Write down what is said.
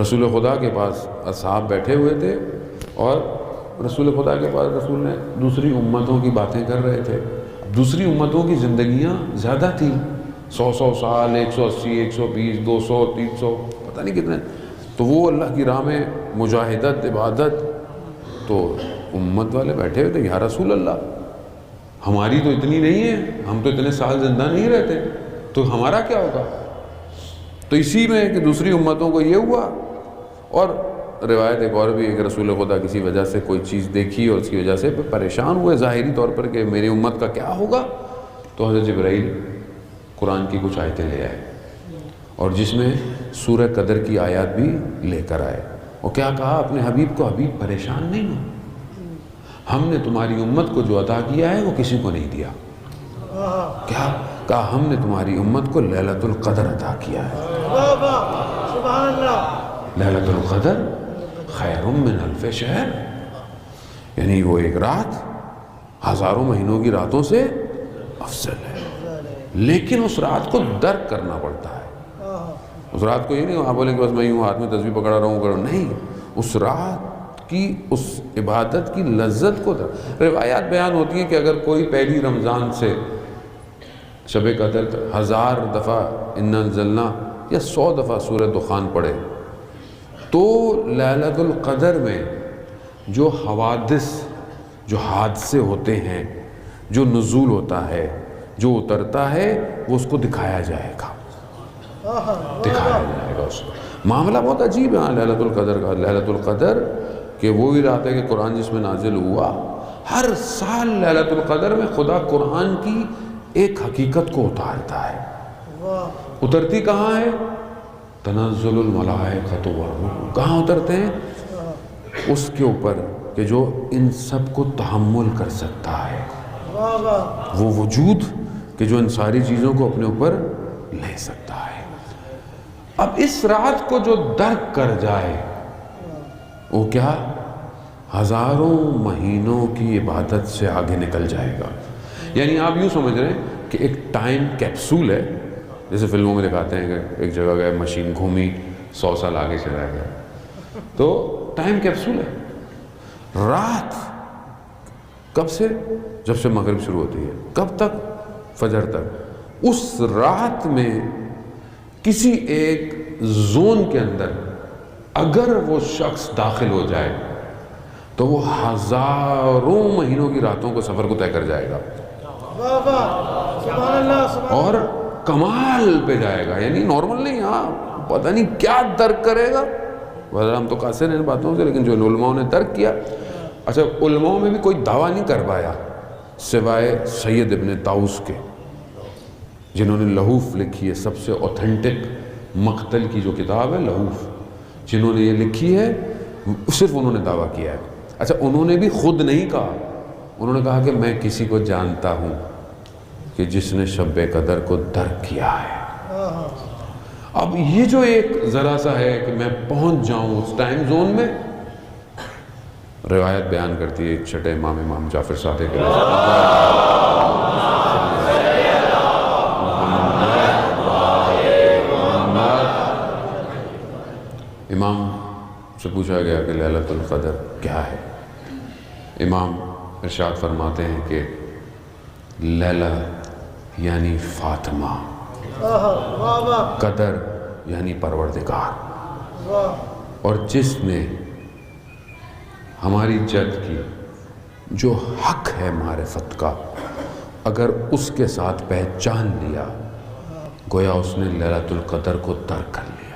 رسول خدا کے پاس اصحاب بیٹھے ہوئے تھے اور رسول خدا کے پاس رسول نے دوسری امتوں کی باتیں کر رہے تھے. دوسری امتوں کی زندگیاں زیادہ تھیں، 100 سال، 180، 120، 200، 300، پتہ نہیں کتنے. تو وہ اللہ کی راہ میں مجاہدت، عبادت. تو امت والے بیٹھے ہوئے تھے، یا رسول اللہ ہماری تو اتنی نہیں ہے، ہم تو اتنے سال زندہ نہیں رہتے، تو ہمارا کیا ہوگا؟ تو اسی میں کہ دوسری امتوں کو یہ ہوا. اور روایت ایک اور بھی ہے کہ رسول خدا کسی وجہ سے کوئی چیز دیکھی اور اس کی وجہ سے پریشان ہوئے ظاہری طور پر کہ میری امت کا کیا ہوگا. تو حضرت جبرائیل قرآن کی کچھ آیتیں لے آئے اور جس میں سورہ قدر کی آیات بھی لے کر آئے. اور کیا کہا اپنے حبیب کو، حبیب پریشان نہیں ہو، ہم نے تمہاری امت کو جو عطا کیا ہے وہ کسی کو نہیں دیا. کیا کہا؟ ہم نے تمہاری امت کو لیلۃ القدر عطا کیا ہے. لیلۃ القدر خیر من الف شہر، یعنی وہ ایک رات ہزاروں مہینوں کی راتوں سے افضل ہے. لیکن اس رات کو درک کرنا پڑتا ہے. اس رات کو یہ نہیں آپ بولیں کہ بس میں یوں ہاتھ میں تسبیح پکڑا رہا ہوں، نہیں، اس رات کی اس عبادت کی لذت کو روایات بیان ہوتی ہیں کہ اگر کوئی پہلی رمضان سے شب قدر 1000 دفعہ انا انزلنا یا 100 دفعہ سورہ دخان پڑھے تو لیلۃ القدر میں جو حوادث، جو حادثے ہوتے ہیں، جو نزول ہوتا ہے، جو اترتا ہے، وہ اس کو دکھایا جائے گا. دکھایا جائے گا اس کو. معاملہ بہت عجیب ہے لیلۃ القدر کا. لیلۃ القدر کہ وہی رات ہے کہ قرآن جس میں نازل ہوا. ہر سال لیلۃ القدر میں خدا قرآن کی ایک حقیقت کو اتارتا ہے. اترتی کہاں ہے؟ تنزل الملائکۃ والروح. کہاں اترتے ہیں؟ اس کے اوپر کہ جو ان سب کو تحمل کر سکتا ہے، وہ وجود کہ جو ان ساری چیزوں کو اپنے اوپر لے سکتا ہے. اب اس رات کو جو درک کر جائے وہ کیا؟ ہزاروں مہینوں کی عبادت سے آگے نکل جائے گا. یعنی آپ یوں سمجھ رہے ہیں کہ ایک ٹائم کیپسول ہے، جیسے فلموں میں دکھاتے ہیں کہ ایک جگہ گئے، مشین گھومی، 100 سال آگے چلا گیا. تو ٹائم کیپسول ہے. رات کب سے؟ جب سے مغرب شروع ہوتی ہے. کب تک؟ فجر تک. اس رات میں کسی ایک زون کے اندر اگر وہ شخص داخل ہو جائے تو وہ ہزاروں مہینوں کی راتوں کو سفر کو طے کر جائے گا اور کمال پہ جائے گا. یعنی نارمل نہیں، ہاں پتہ نہیں کیا درک کرے گا. ہم تو قاصر ہیں ان باتوں سے، لیکن جو علماء نے درک کیا. اچھا، علماء میں بھی کوئی دعویٰ نہیں کر پایا سوائے سید ابن طاؤس کے، جنہوں نے لہوف لکھی ہے، سب سے اوتھینٹک مقتل کی جو کتاب ہے لہوف، جنہوں نے یہ لکھی ہے، صرف انہوں نے دعویٰ کیا ہے. اچھا، انہوں نے بھی خود نہیں کہا، انہوں نے کہا کہ میں کسی کو جانتا ہوں کہ جس نے شب قدر کو درک کیا ہے. اب یہ جو ایک ذرا سا ہے کہ میں پہنچ جاؤں اس ٹائم زون میں، روایت بیان کرتی ہے چھٹے امام جعفر صادق کے امام سے پوچھا گیا کہ لیلۃ القدر کیا ہے. امام ارشاد فرماتے ہیں کہ لیلہ یعنی فاطمہ، قدر یعنی پروردگار. اور جس نے ہماری جد کی جو حق ہے معرفت کا، اگر اس کے ساتھ پہچان لیا، گویا اس نے لیلۃ القدر کو درک کر لیا.